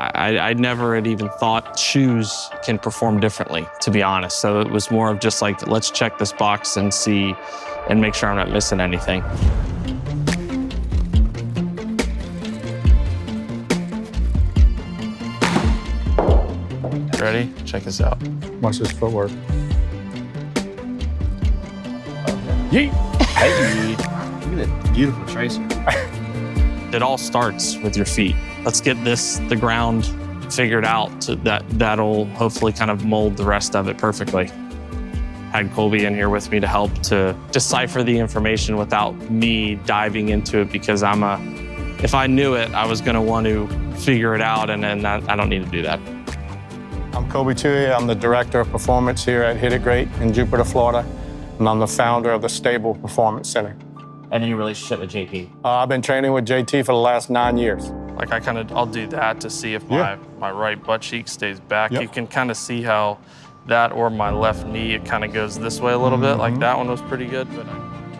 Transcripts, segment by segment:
I never had even thought shoes can perform differently, to be honest. So it was more of just like, let's check this box and see and make sure I'm not missing anything. Ready? Check this out. Watch this footwork. Yeet! Hey, look at that beautiful tracer. It all starts with your feet. Let's get the ground figured out so that'll hopefully kind of mold the rest of it perfectly. Had Kolby in here with me to help to decipher the information without me diving into it, because if I knew it, I was gonna want to figure it out, and then I don't need to do that. I'm Kolby Tullier. I'm the Director of Performance here at Hit It Great in Jupiter, Florida, and I'm the founder of the Stable Performance Center. And your relationship with JT? I've been training with JT for the last 9 years. Like I'll do that to see if my right butt cheek stays back. Yep. You can kind of see how that, or my left knee, it kind of goes this way a little bit. Like that one was pretty good. But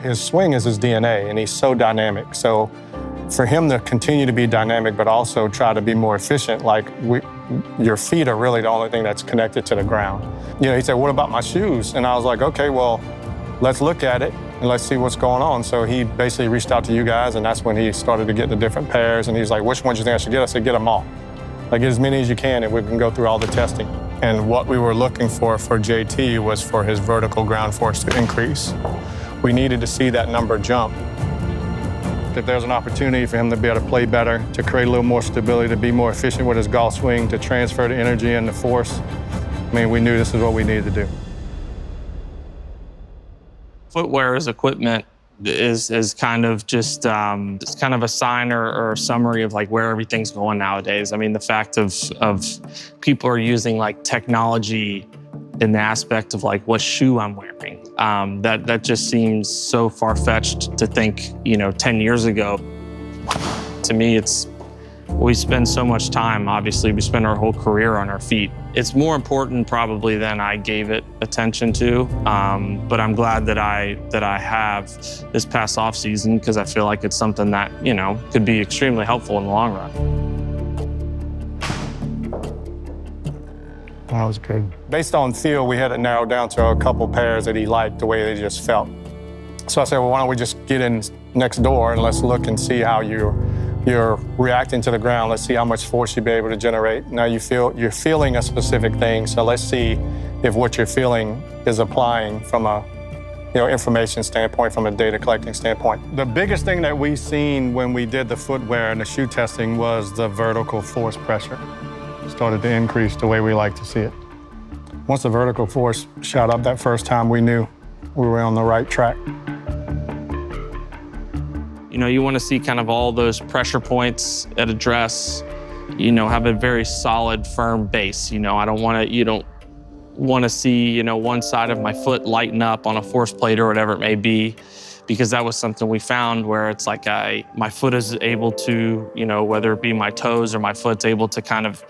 his swing is his DNA, and he's so dynamic. So for him to continue to be dynamic, but also try to be more efficient, your feet are really the only thing that's connected to the ground. He said, what about my shoes? And I was like, okay, well, let's look at it and let's see what's going on. So he basically reached out to you guys, and that's when he started to get the different pairs. And he's like, which ones do you think I should get? I said, get them all. Like, get as many as you can, and we can go through all the testing. And what we were looking for JT was for his vertical ground force to increase. We needed to see that number jump. If there's an opportunity for him to be able to play better, to create a little more stability, to be more efficient with his golf swing, to transfer the energy and the force, we knew this is what we needed to do. footwear as equipment is kind of just it's kind of a sign or a summary of like where everything's going nowadays. I mean, the fact of people are using like technology in the aspect of like what shoe I'm wearing. That just seems so far-fetched to think, 10 years ago. To me, we spend so much time, obviously, we spend our whole career on our feet. It's more important probably than I gave it attention to, but I'm glad that I have this past off season, because I feel like it's something that, could be extremely helpful in the long run. That was good. Based on feel, we had it narrowed down to a couple pairs that he liked, the way they just felt. So I said, well, why don't we just get in next door and let's look and see how you're reacting to the ground. Let's see how much force you'll be able to generate. Now you're feeling a specific thing, so let's see if what you're feeling is applying from a information standpoint, from a data collecting standpoint. The biggest thing that we seen when we did the footwear and the shoe testing was the vertical force pressure. Started to increase the way we like to see it. Once the vertical force shot up that first time, we knew we were on the right track. You want to see kind of all those pressure points at a dress, have a very solid, firm base. You don't want to see, one side of my foot lighten up on a force plate or whatever it may be, because that was something we found where it's like my foot is able to, whether it be my toes or my foot's able to kind of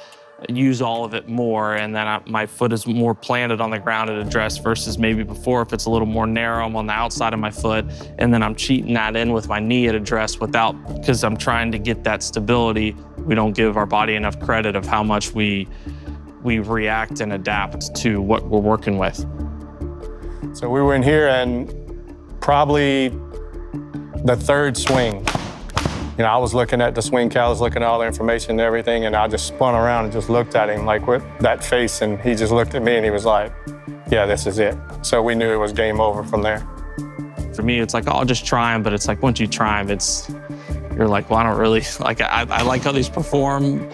use all of it more, and then my foot is more planted on the ground at a dress versus maybe before if it's a little more narrow, I'm on the outside of my foot, and then I'm cheating that in with my knee at a dress because I'm trying to get that stability. We don't give our body enough credit of how much we react and adapt to what we're working with. So we were in here, and probably the third swing, I was looking at the swing callus, looking at all the information and everything, and I just spun around and just looked at him like with that face, and he just looked at me and he was like, yeah, this is it. So we knew it was game over from there. For me, it's like, I'll just try them, but it's like once you try them, you're like, well, I don't really, I like how these perform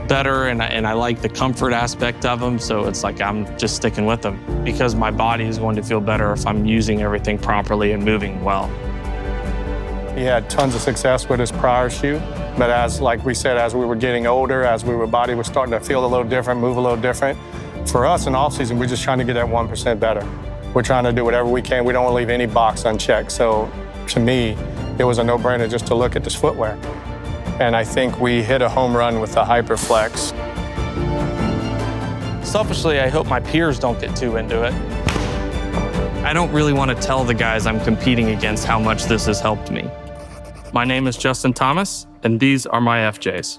better, and I like the comfort aspect of them, so it's like I'm just sticking with them because my body is going to feel better if I'm using everything properly and moving well. He had tons of success with his prior shoe, but as we were getting older, body was starting to feel a little different, move a little different. For us in off season, we're just trying to get that 1% better. We're trying to do whatever we can. We don't want to leave any box unchecked. So to me, it was a no-brainer just to look at this footwear. And I think we hit a home run with the Hyperflex. Selfishly, I hope my peers don't get too into it. I don't really want to tell the guys I'm competing against how much this has helped me. My name is Justin Thomas, and these are my FJs.